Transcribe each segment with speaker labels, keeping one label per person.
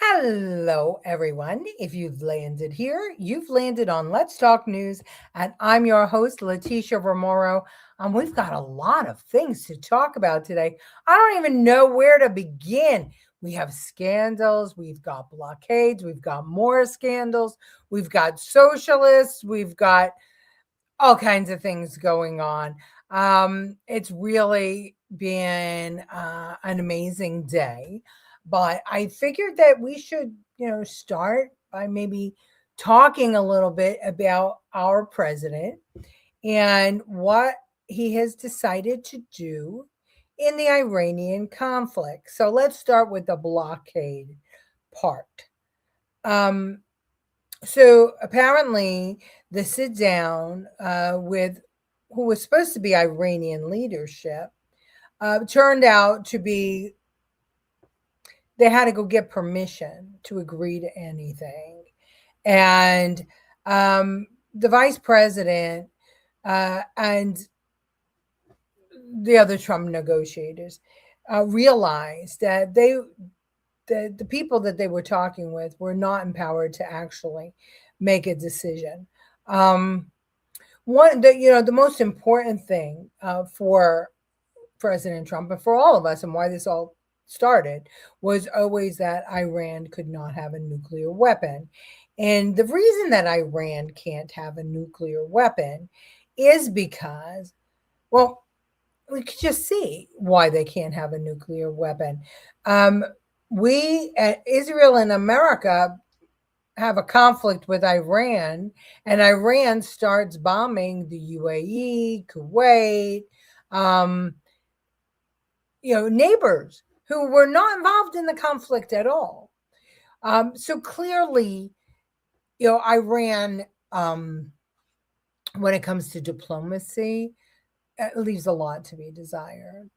Speaker 1: Hello, everyone. If you've landed here, you've landed on Let's Talk News, and I'm your host, Leticia Remauro. We've got a lot of things to talk about today. I don't even know where to begin. We have scandals, we've got blockades, we've got more scandals, we've got socialists, we've got all kinds of things going on. It's really been an amazing day, but I figured that we should, start by maybe talking a little bit about our president and what he has decided to do in the Iranian conflict. So let's start with the blockade part. Um, so apparently, the sit down with who was supposed to be Iranian leadership turned out to be they had to go get permission to agree to anything. And the vice president and the other Trump negotiators realized that the people that they were talking with were not empowered to actually make a decision. The most important thing for President Trump and for all of us, and why this all started, was always that Iran could not have a nuclear weapon. And the reason that Iran can't have a nuclear weapon is because, well, we could just see why they can't have a nuclear weapon. We, Israel and America, have a conflict with Iran, and Iran starts bombing the UAE, Kuwait, neighbors who were not involved in the conflict at all. So clearly, Iran, when it comes to diplomacy, it leaves a lot to be desired.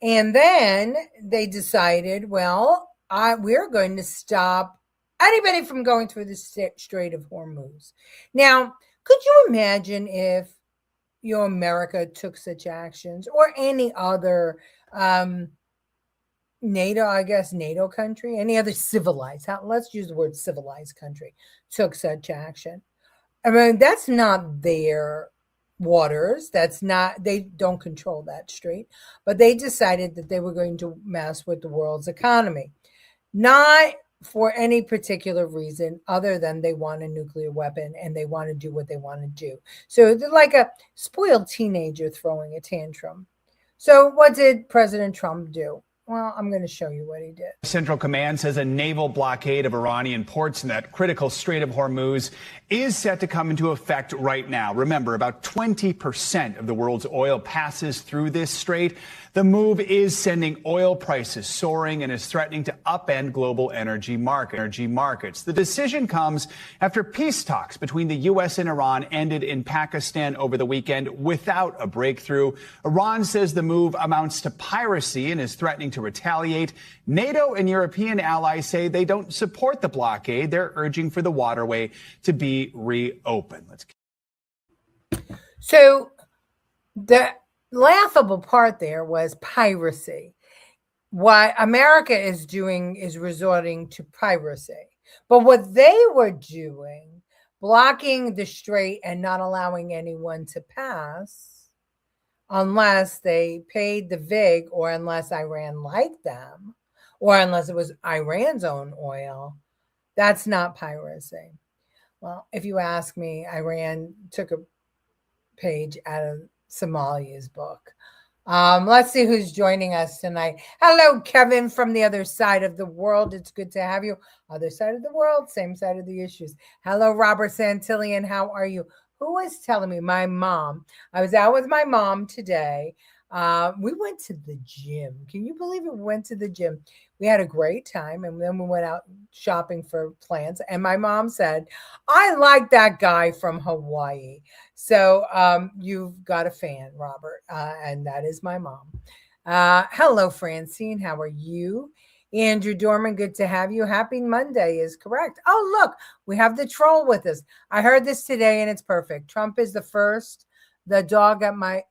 Speaker 1: And then they decided, well, we're going to stop anybody from going through the Strait of Hormuz. Now, could you imagine if America took such actions, or any other NATO country, any other civilized, let's use the word civilized country, took such action? I mean, that's not their waters. They don't control that strait, but they decided that they were going to mess with the world's economy, not for any particular reason other than they want a nuclear weapon and they want to do what they want to do. So they're like a spoiled teenager throwing a tantrum. So what did President Trump do? Well, I'm going to show you what he did.
Speaker 2: Central Command says a naval blockade of Iranian ports in that critical Strait of Hormuz is set to come into effect right now. Remember, about 20% of the world's oil passes through this strait. The move is sending oil prices soaring and is threatening to upend global energy markets. The decision comes after peace talks between the U.S. and Iran ended in Pakistan over the weekend without a breakthrough. Iran says the move amounts to piracy and is threatening to retaliate. NATO and European allies say they don't support the blockade. They're urging for the waterway to be reopened.
Speaker 1: So the laughable part there was piracy. What America is doing is resorting to piracy. But what they were doing, blocking the strait and not allowing anyone to pass unless they paid the VIG, or unless Iran liked them, or unless it was Iran's own oil, that's not piracy. Well, if you ask me, Iran took a page out of Somalia's book. Let's see who's joining us tonight. Hello, Kevin from the other side of the world. It's good to have you. Other side of the world, same side of the issues. Hello, Robert Santillian. How are you? Who was telling me? My mom. I was out with my mom today. We went to the gym. Can you believe it? We went to the gym. We had a great time, and then we went out shopping for plants. And my mom said, I like that guy from Hawaii. So you've got a fan, Robert, and that is my mom. Hello, Francine. How are you? Andrew Dorman, good to have you. Happy Monday is correct. Oh, look, we have the troll with us. I heard this today, and it's perfect. Trump is the dog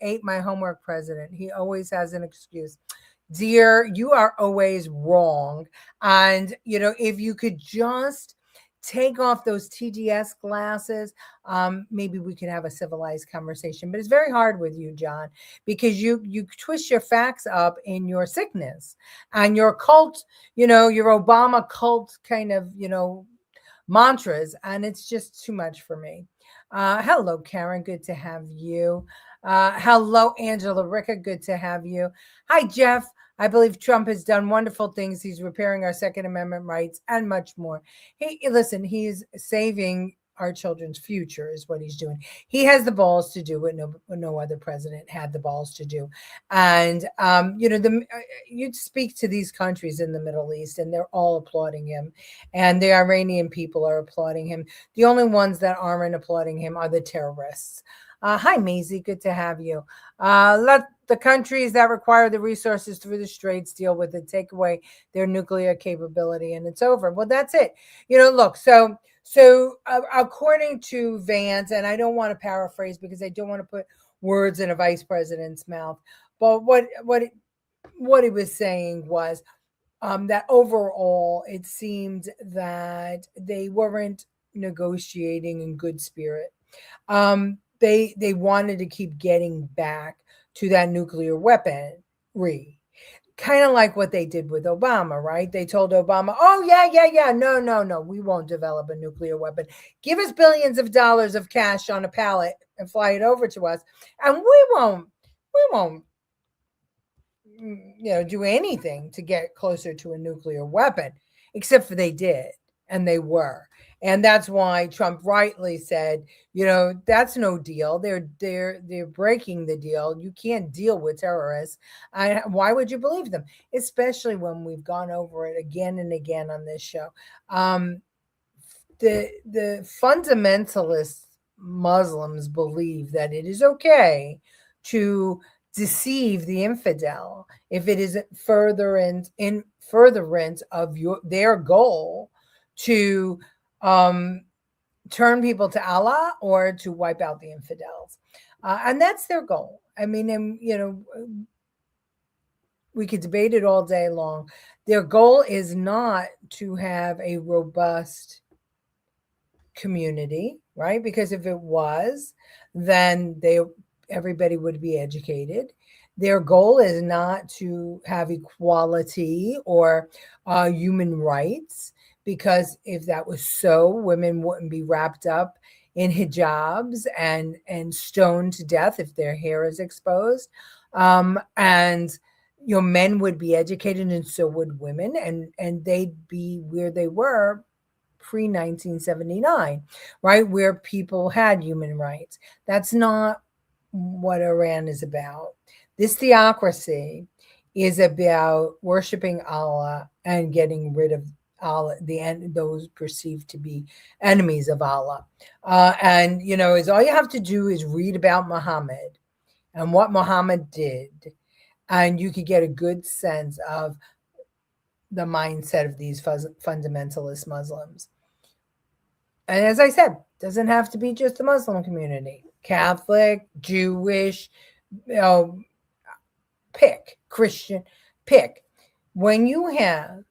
Speaker 1: ate my homework president. He always has an excuse. dear, you are always wrong. And, if you could just take off those TDS glasses, maybe we could have a civilized conversation. But it's very hard with you, John, because you twist your facts up in your sickness and your cult, your Obama cult kind of, mantras, and it's just too much for me. Hello, Karen. Good to have you. Hello, Angela Ricca. Good to have you. Hi, Jeff. I believe Trump has done wonderful things. He's repairing our Second Amendment rights and much more. Listen, he's saving our children's future is what he's doing. He has the balls to do what no other president had the balls to do. And, you'd speak to these countries in the Middle East and they're all applauding him. And the Iranian people are applauding him. The only ones that aren't applauding him are the terrorists. Hi, Maisie. Good to have you. Let the countries that require the resources through the Straits deal with it, take away their nuclear capability, and it's over. Well, that's it. Look, so according to Vance, and I don't want to paraphrase because I don't want to put words in a vice president's mouth, but what he was saying was that overall it seemed that they weren't negotiating in good spirit. They wanted to keep getting back to that nuclear weaponry, kind of like what they did with Obama, right? They told Obama, oh, yeah, no, we won't develop a nuclear weapon. Give us billions of dollars of cash on a pallet and fly it over to us, and we won't do anything to get closer to a nuclear weapon, except for they did, and they were. And that's why Trump rightly said, that's no deal. They're breaking the deal. You can't deal with terrorists. Why would you believe them? Especially when we've gone over it again and again on this show. The fundamentalist Muslims believe that it is okay to deceive the infidel if it is furtherance of their goal to turn people to Allah or to wipe out the infidels. And that's their goal. I mean, we could debate it all day long. Their goal is not to have a robust community, right? Because if it was, then everybody would be educated. Their goal is not to have equality or human rights, because if that was so, women wouldn't be wrapped up in hijabs and stoned to death if their hair is exposed. And men would be educated, and so would women, and they'd be where they were pre-1979, right? Where people had human rights. That's not what Iran is about. This theocracy is about worshiping Allah and getting rid of Allah, those perceived to be enemies of Allah. Is all you have to do is read about Muhammad and what Muhammad did, and you could get a good sense of the mindset of these fundamentalist Muslims. And as I said, doesn't have to be just the Muslim community. Catholic, Jewish, pick. Christian, pick. When you have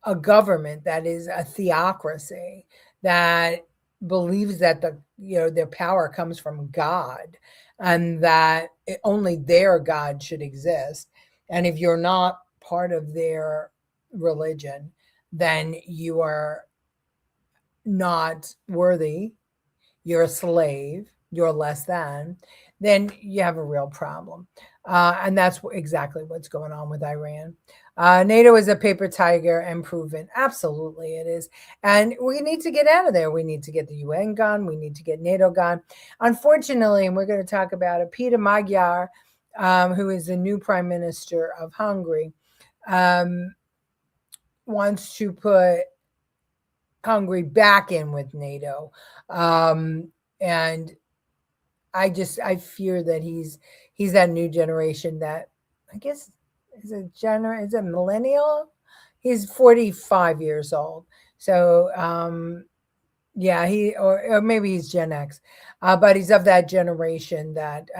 Speaker 1: a government that is a theocracy that believes that their power comes from God and that only their God should exist, and if you're not part of their religion, then you are not worthy, you're a slave, you're less than, then you have a real problem. And that's exactly what's going on with Iran. NATO is a paper tiger and proven. Absolutely it is. And we need to get out of there. We need to get the UN gone. We need to get NATO gone. Unfortunately, and we're going to talk about it, Peter Magyar, who is the new prime minister of Hungary, wants to put Hungary back in with NATO. And I fear that he's that new generation that, I guess, is a millennial. He's 45 years old. So, yeah, or maybe he's Gen X, but he's of that generation that,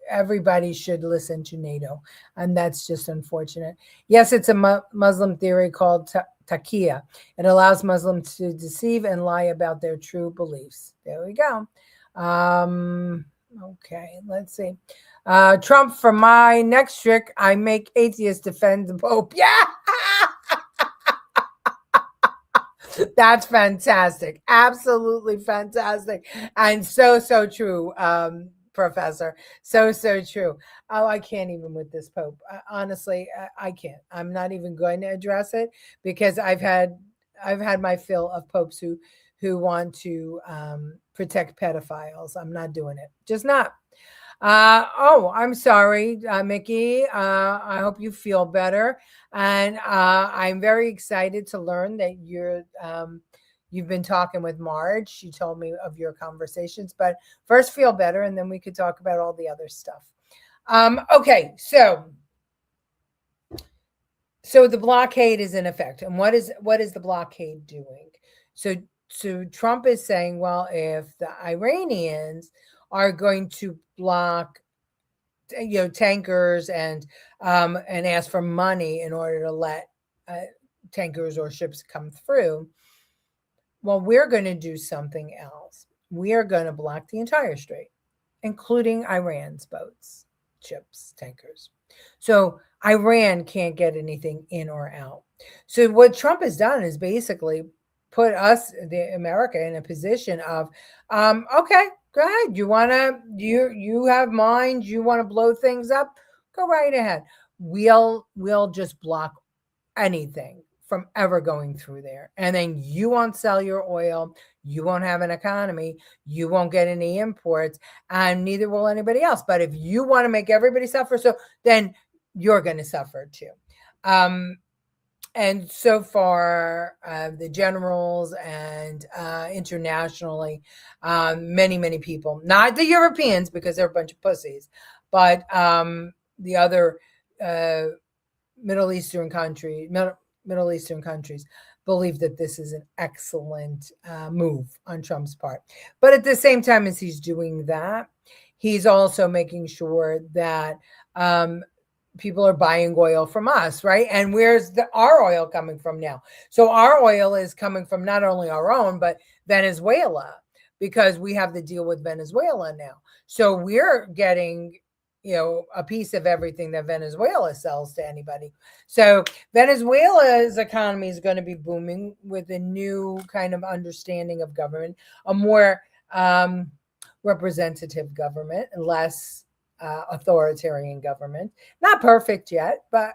Speaker 1: everybody should listen to NATO, and that's just unfortunate. Yes, it's a Muslim theory called taqiyya. It allows Muslims to deceive and lie about their true beliefs. There we go. Okay, let's see. Trump, for my next trick, I make atheists defend the Pope. Yeah. That's fantastic. Absolutely fantastic. And so true, Professor. So true. Oh, I can't even with this Pope. Honestly, I can't. I'm not even going to address it because I've had my fill of popes who want to protect pedophiles. I'm not doing it. Just not. I'm sorry, Mickey. I hope you feel better. And I'm very excited to learn that you've been talking with Marge. She told me of your conversations, but first feel better, and then we could talk about all the other stuff. Okay, so the blockade is in effect, and what is the blockade doing? So Trump is saying, well, if the Iranians are going to block, tankers and ask for money in order to let tankers or ships come through, well, we're going to do something else. We are going to block the entire strait, including Iran's boats, ships, tankers. So Iran can't get anything in or out. So what Trump has done is basically put us, America, in a position of, okay, go ahead. You have mind. You want to blow things up? Go right ahead. We'll just block anything from ever going through there. And then you won't sell your oil. You won't have an economy. You won't get any imports, and neither will anybody else. But if you want to make everybody suffer, so then you're going to suffer too. And so far, the generals and internationally, many people, not the Europeans because they're a bunch of pussies, but the other Middle Eastern countries believe that this is an excellent move on Trump's part. But at the same time as he's doing that, he's also making sure that people are buying oil from us, right? And where's our oil coming from now? So our oil is coming from not only our own, but Venezuela, because we have the deal with Venezuela now. So we're getting, a piece of everything that Venezuela sells to anybody. So Venezuela's economy is going to be booming with a new kind of understanding of government, a more representative government, less authoritarian government. Not perfect yet, but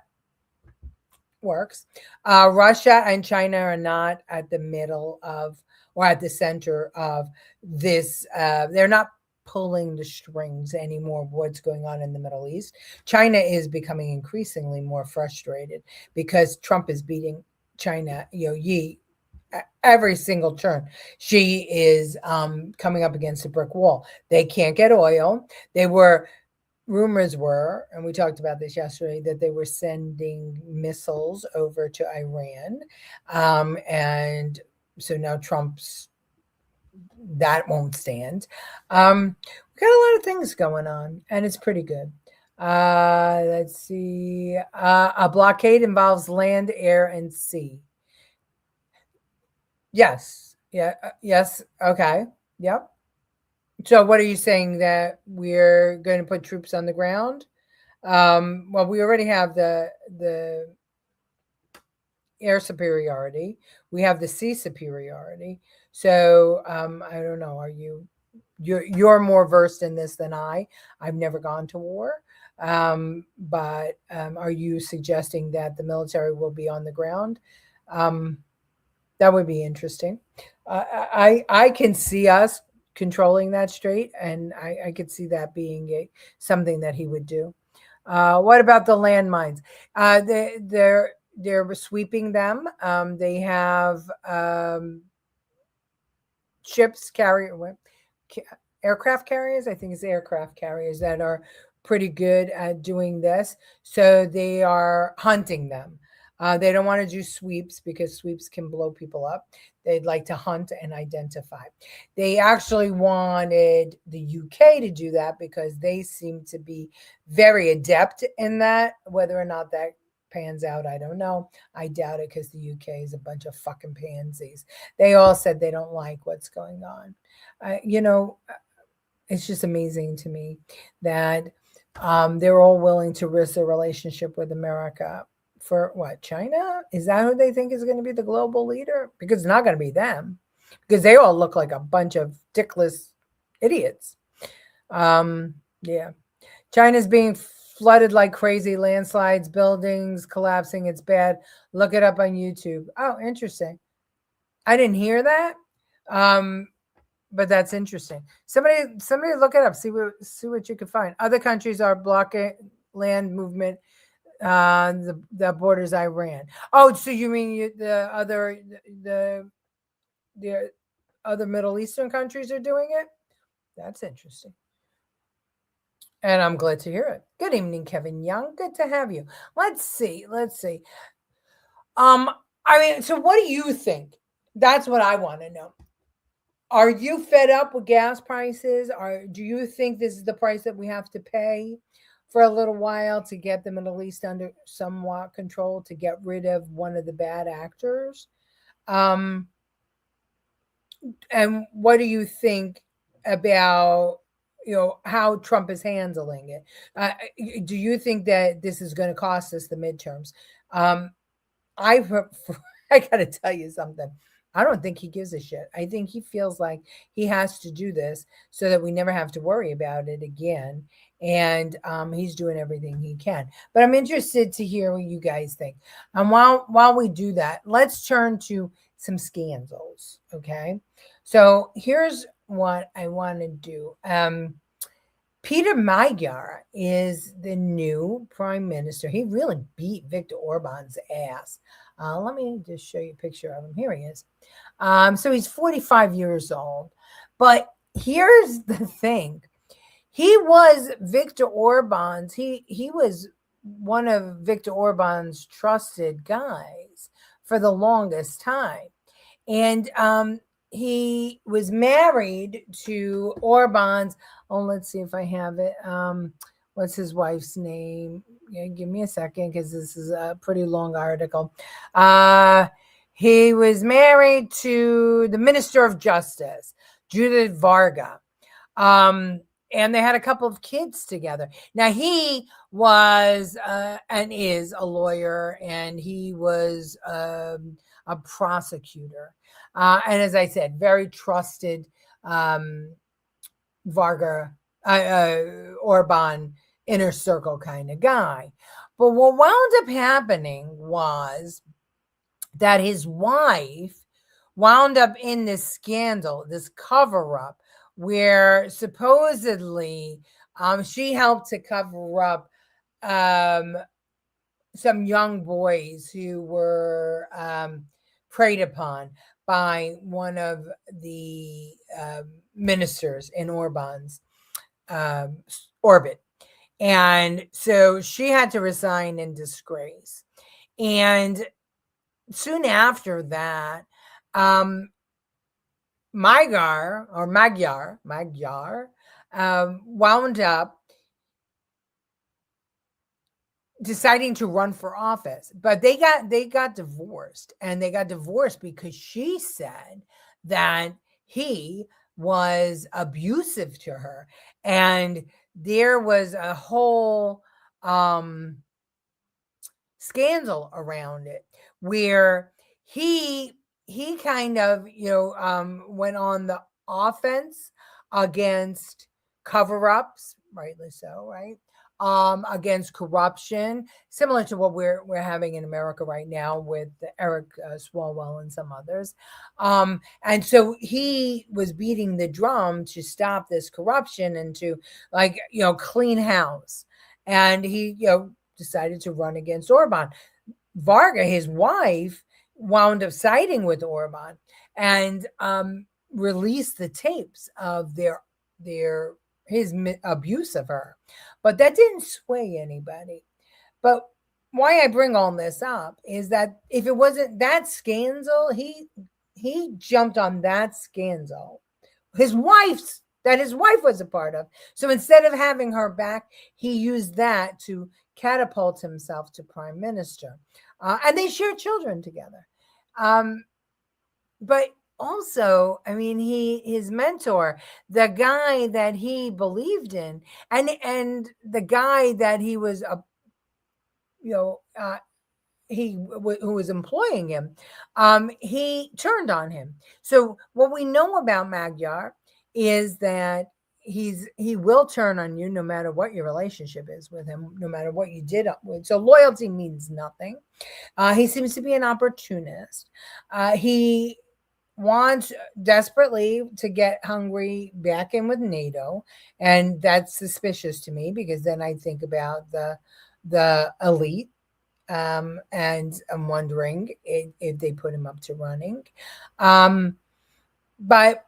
Speaker 1: works. Russia and China are not at the middle of or at the center of this. They're not pulling the strings anymore of what's going on in the Middle East. China is becoming increasingly more frustrated because Trump is beating China, every single turn. She is coming up against a brick wall. They can't get oil. Rumors were, and we talked about this yesterday, that they were sending missiles over to Iran. And so now that won't stand. We've got a lot of things going on, and it's pretty good. Let's see. A blockade involves land, air, and sea. Yes. Yeah. Yes. Okay. Yep. So what are you saying, that we're going to put troops on the ground? Well, we already have the air superiority. We have the sea superiority. So I don't know. You're more versed in this than I. I've never gone to war. But are you suggesting that the military will be on the ground? That would be interesting. I can see us controlling that strait, and I could see that being something that he would do. What about the landmines? They're sweeping them. They have aircraft carriers. I think it's aircraft carriers that are pretty good at doing this. So they are hunting them. They don't want to do sweeps because sweeps can blow people up. They'd like to hunt and identify. They actually wanted the UK to do that because they seem to be very adept in that. Whether or not that pans out, I don't know. I doubt it because the UK is a bunch of fucking pansies. They all said they don't like what's going on. It's just amazing to me that they're all willing to risk their relationship with America for what? China? Is that who they think is going to be the global leader? Because it's not going to be them, because they all look like a bunch of dickless idiots. Yeah. China's being flooded like crazy, landslides, buildings collapsing. It's bad. Look it up on YouTube. Oh, interesting. I didn't hear that. But that's interesting. Somebody look it up. See what you can find. Other countries are blocking land movement. The borders Iran. Oh, so you mean the other Middle Eastern countries are doing it? That's interesting. And I'm glad to hear it. Good evening, Kevin Young. Good to have you. Let's see. So what do you think? That's what I want to know. Are you fed up with gas prices? Do you think this is the price that we have to pay for a little while to get the Middle East under somewhat control, to get rid of one of the bad actors? And what do you think about how Trump is handling it? Do you think that this is going to cost us the midterms? I got to tell you something. I don't think he gives a shit. I think he feels like he has to do this so that we never have to worry about it again. And he's doing everything he can. But I'm interested to hear what you guys think. And while we do that, let's turn to some scandals. Okay. So here's what I want to do. Peter Magyar is the new prime minister. He really beat Viktor Orbán's ass. Let me just show you a picture of him. Here he is. So he's 45 years old. But here's the thing. He was Viktor Orbán's, he was one of Viktor Orbán's trusted guys for the longest time. And he was married to Orbán's, let's see if I have it. What's his wife's name? Yeah, give me a second, because this is a pretty long article. He was married to the Minister of Justice, Judit Varga. And they had a couple of kids together. Now, he was and is a lawyer, and he was a prosecutor. And as I said, very trusted Varga, Orbán inner circle kind of guy. But what wound up happening was that his wife wound up in this scandal, this cover-up, where supposedly she helped to cover up some young boys who were preyed upon by one of the ministers in Orbán's orbit. And so she had to resign in disgrace. And soon after that, Magyar wound up deciding to run for office, but they got divorced, and they got divorced because she said that he was abusive to her, and there was a whole scandal around it where he kind of went on the offense against cover-ups, rightly so, right? Against corruption, similar to what we're having in America right now with Eric Swalwell and some others. And so he was beating the drum to stop this corruption and to clean house. And he decided to run against Orbán. Varga, his wife, wound up siding with Orbán and released the tapes of his abuse of her. But that didn't sway anybody. But why I bring all this up is that if it wasn't that scandal, he jumped on that scandal. His wife was a part of. So instead of having her back, he used that to catapult himself to prime minister. And they share children together. But also, I mean, his mentor, the guy that he believed in, and the guy that he was who was employing him, he turned on him. So what we know about Magyar is that he will turn on you no matter what your relationship is with him, no matter what you did with. So loyalty means nothing. He seems to be an opportunist. He wants desperately to get Hungary back in with NATO, and that's suspicious to me, because then I think about the elite, and I'm wondering if they put him up to running. But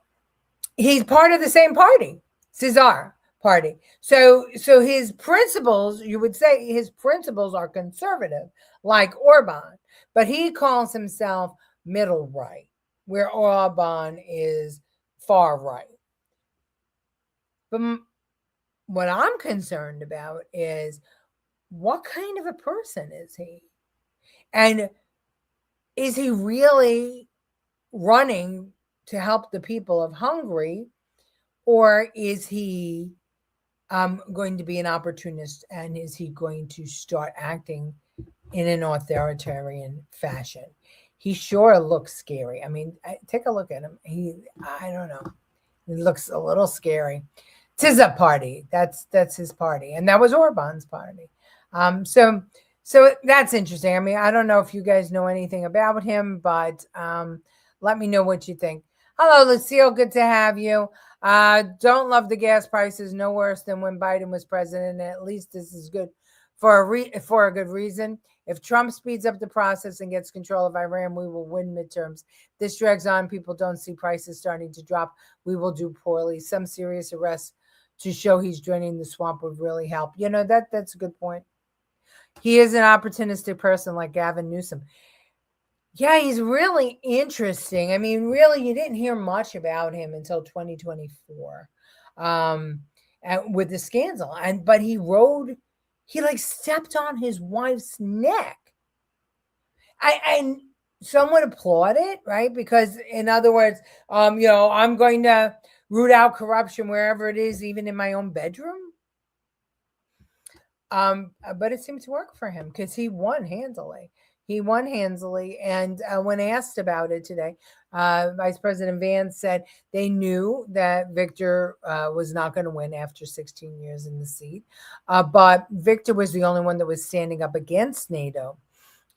Speaker 1: he's part of the same party, Cesar party. So his principles, you would say his principles are conservative, like Orbán, but he calls himself middle right, where Orbán is far right. But what I'm concerned about is, what kind of a person is he? And is he really running to help the people of Hungary, or is he going to be an opportunist, and is he going to start acting in an authoritarian fashion? He sure looks scary. I mean, take a look at him. I don't know. He looks a little scary. Tis a party. That's his party. And that was Orbán's party. So that's interesting. I mean, I don't know if you guys know anything about him, but let me know what you think. Hello, Lucille. Good to have you. Don't love the gas prices. No worse than when Biden was president. At least this is good for a good reason. If Trump speeds up the process and gets control of Iran, we will win midterms. This drags on. People don't see prices starting to drop. We will do poorly. Some serious arrests to show he's draining the swamp would really help. You know, that's a good point. He is an opportunistic person like Gavin Newsom. Yeah, he's really interesting. I mean, really, you didn't hear much about him until 2024 with the scandal. But he like stepped on his wife's neck. And some would applaud it, right? Because in other words, I'm going to root out corruption wherever it is, even in my own bedroom. But it seemed to work for him because he won handily. And when asked about it today, Vice President Vance said they knew that Viktor was not going to win after 16 years in the seat. But Viktor was the only one that was standing up against NATO.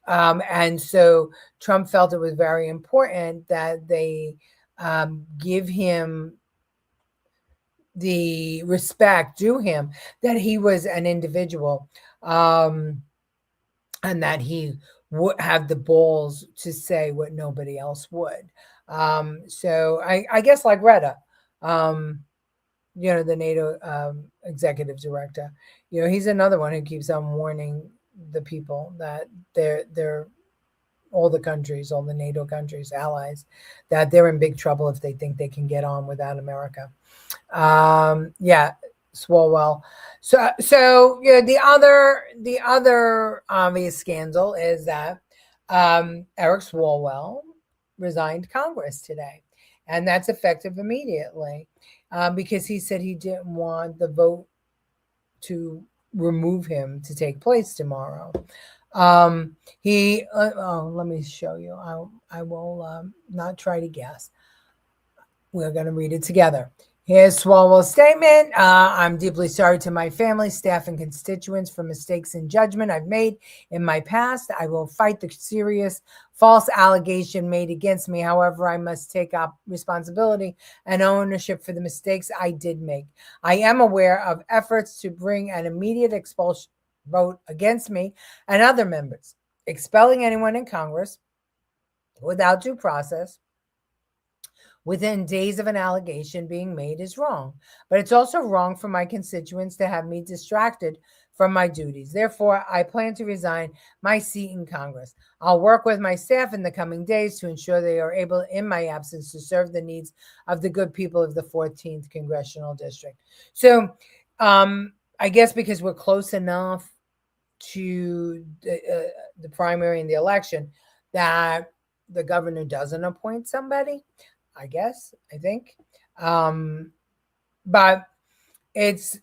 Speaker 1: And so Trump felt it was very important that they give him the respect due him, that he was an individual, and that he would have the balls to say what nobody else would. So I guess like Reda, the NATO executive director, he's another one who keeps on warning the people that they're all the countries, all the NATO countries, allies, that they're in big trouble if they think they can get on without America. Swalwell. So the other obvious scandal is that Eric Swalwell resigned Congress today, and that's effective immediately because he said he didn't want the vote to remove him to take place tomorrow. Let me show you. I will not try to guess. We're going to read it together. Here's Swalwell's statement. I'm deeply sorry to my family, staff, and constituents for mistakes in judgment I've made in my past. I will fight the serious false allegation made against me. However, I must take up responsibility and ownership for the mistakes I did make. I am aware of efforts to bring an immediate expulsion vote against me and other members. Expelling anyone in Congress without due process within days of an allegation being made is wrong. But it's also wrong for my constituents to have me distracted from my duties. Therefore, I plan to resign my seat in Congress. I'll work with my staff in the coming days to ensure they are able, in my absence, to serve the needs of the good people of the 14th Congressional District. So I guess because we're close enough to the primary and the election that the governor doesn't appoint somebody, I think. But it's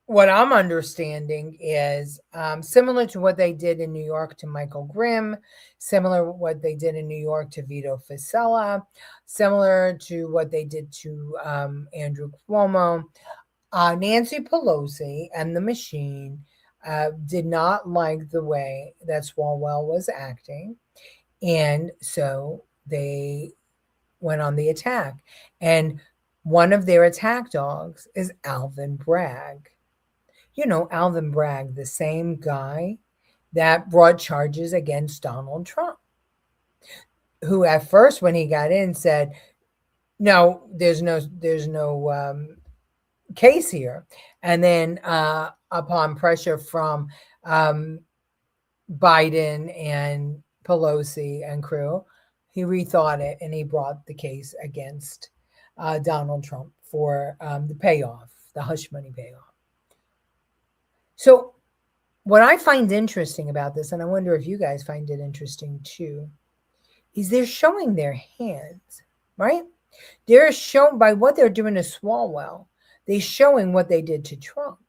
Speaker 1: what I'm understanding is similar to what they did in New York to Michael Grimm, similar to what they did in New York to Vito Fossella, similar to what they did to Andrew Cuomo. Nancy Pelosi and the machine did not like the way that Swalwell was acting, and so they went on the attack. And one of their attack dogs is Alvin Bragg. You know, Alvin Bragg, the same guy that brought charges against Donald Trump, who at first, when he got in, said, no, there's no case here. And then upon pressure from Biden and Pelosi and crew, he rethought it and he brought the case against Donald Trump for the payoff, the hush money payoff. So what I find interesting about this, and I wonder if you guys find it interesting too, is they're showing their hands, right? They're shown by what they're doing to Swalwell. They're showing what they did to Trump.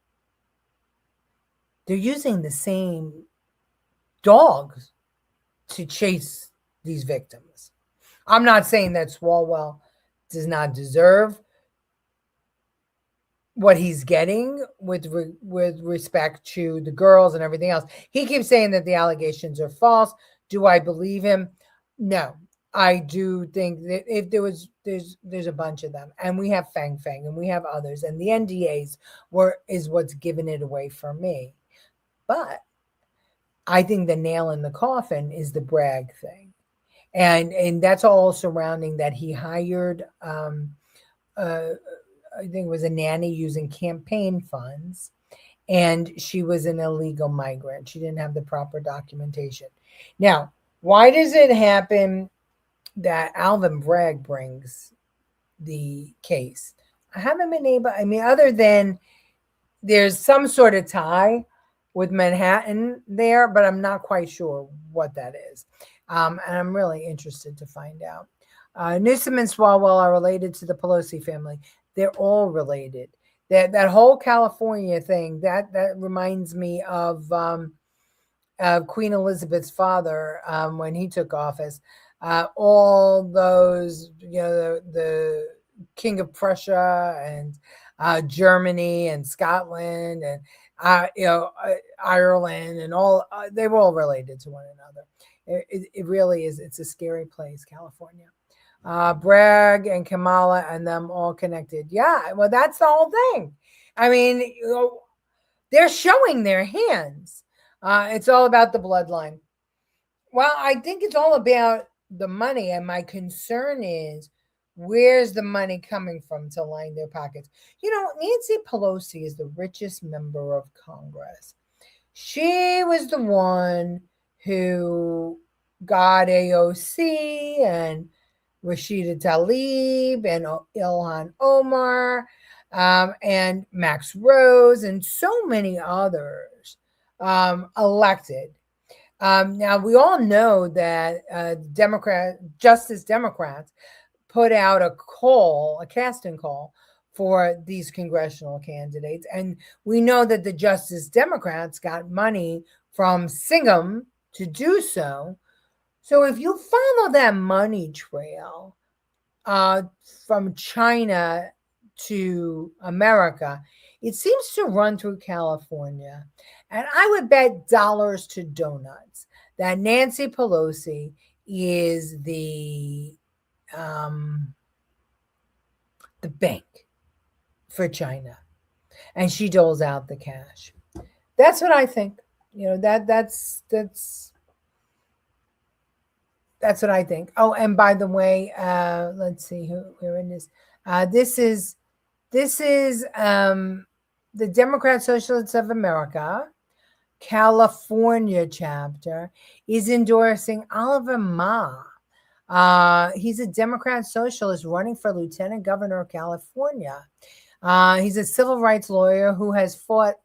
Speaker 1: They're using the same dogs to chase these victims. I'm not saying that Swalwell does not deserve what he's getting with respect to the girls and everything else. He keeps saying that the allegations are false. Do I believe him? No. I do think that if there's a bunch of them, and we have Fang and we have others, and the NDAs is what's given it away for me. But I think the nail in the coffin is the Bragg thing, and that's all surrounding that he hired I think it was a nanny using campaign funds, and she was an illegal migrant. She didn't have the proper documentation. Now, why does it happen that Alvin Bragg brings the case? I haven't been able, other than there's some sort of tie with Manhattan there, but I'm not quite sure what that is. And I'm really interested to find out. Newsom and Swalwell are related to the Pelosi family. They're all related. That whole California thing, that reminds me of Queen Elizabeth's father when he took office. All those, the King of Prussia and Germany and Scotland and Ireland and all, they were all related to one another. It really is. It's a scary place, California. Bragg and Kamala and them all connected. Yeah, well, that's the whole thing. They're showing their hands. It's all about the bloodline. Well, I think it's all about the money, and my concern is, where's the money coming from to line their pockets? Nancy Pelosi is the richest member of Congress. She was the one who got AOC and Rashida Tlaib and Ilhan Omar and Max Rose and so many others elected. Now, we all know that Justice Democrats put out a casting call for these congressional candidates. And we know that the Justice Democrats got money from Singham to do so. So if you follow that money trail from China to America, it seems to run through California. And I would bet dollars to donuts that Nancy Pelosi is the bank for China, and she doles out the cash. That's what I think. That's what I think. Oh, and by the way, let's see where it is. This is the Democrat Socialists of America, California chapter, is endorsing Oliver Ma. He's a Democrat socialist running for lieutenant governor of California. He's a civil rights lawyer who has fought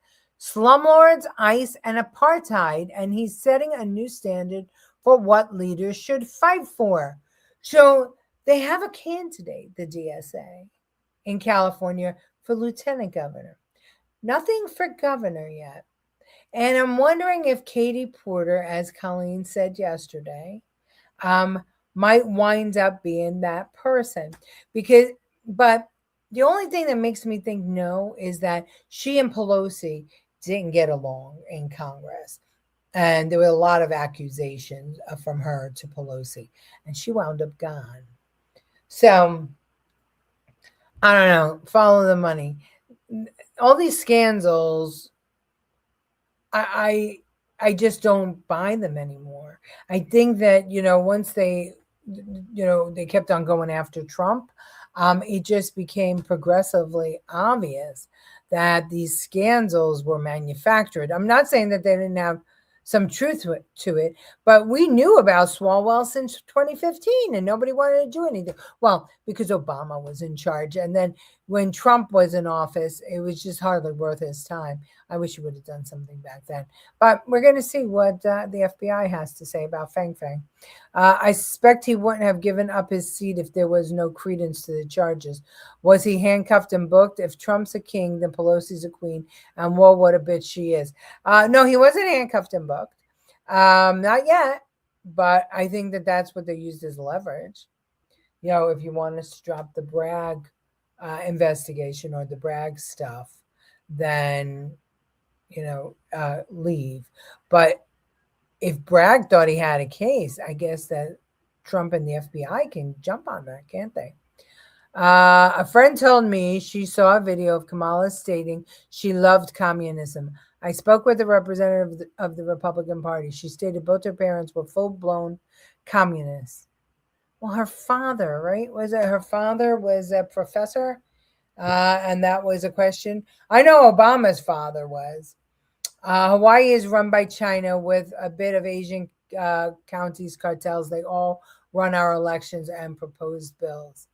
Speaker 1: slumlords, ICE, and apartheid, and he's setting a new standard for what leaders should fight for. So they have a candidate, the DSA, in California for lieutenant governor. Nothing for governor yet. And I'm wondering if Katie Porter, as Colleen said yesterday, might wind up being that person. But the only thing that makes me think no is that she and Pelosi didn't get along in Congress. And there were a lot of accusations from her to Pelosi. And she wound up gone. So, I don't know. Follow the money. All these scandals, I just don't buy them anymore. I think that, once they kept on going after Trump, it just became progressively obvious that these scandals were manufactured. I'm not saying that they didn't have some truth to it, but we knew about Swalwell since 2015 and nobody wanted to do anything. Well, because Obama was in charge. And then when Trump was in office, it was just hardly worth his time. I wish he would have done something back then. But we're going to see what the FBI has to say about Fang Fang. I suspect he wouldn't have given up his seat if there was no credence to the charges. Was he handcuffed and booked? If Trump's a king, then Pelosi's a queen. And whoa, what a bitch she is. No, he wasn't handcuffed and booked. Not yet. But I think that that's what they used as leverage. If you want us to drop the Bragg investigation or the Bragg stuff, then leave. But if Bragg thought he had a case, I guess that Trump and the FBI can jump on that, can't they? A friend told me she saw a video of Kamala stating she loved communism. I spoke with a representative of the Republican Party. She stated both her parents were full-blown communists. Well, her father, right? Her father was a professor? And that was a question. I know Obama's father was. Hawaii is run by China with a bit of Asian counties cartels. They all run our elections and propose bills,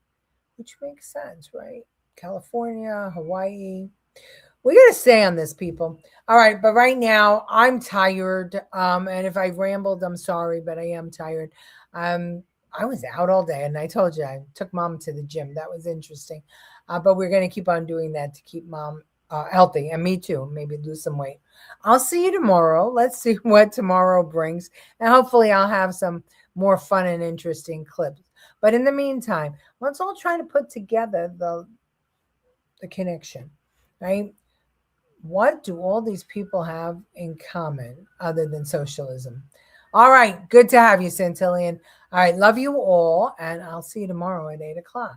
Speaker 1: which makes sense, right? California, Hawaii. We got to stay on this, people. All right, but right now I'm tired. And if I rambled, I'm sorry, but I am tired. I was out all day, and I told you I took mom to the gym. That was interesting. But we're going to keep on doing that to keep mom healthy, and me too, maybe lose some weight. I'll see you tomorrow. Let's see what tomorrow brings, and hopefully I'll have some more fun and interesting clips. But in the meantime, let's all try to put together the connection, right? What do all these people have in common other than socialism? All right, good to have you, Centillion. All right, love you all, and I'll see you tomorrow at 8 o'clock.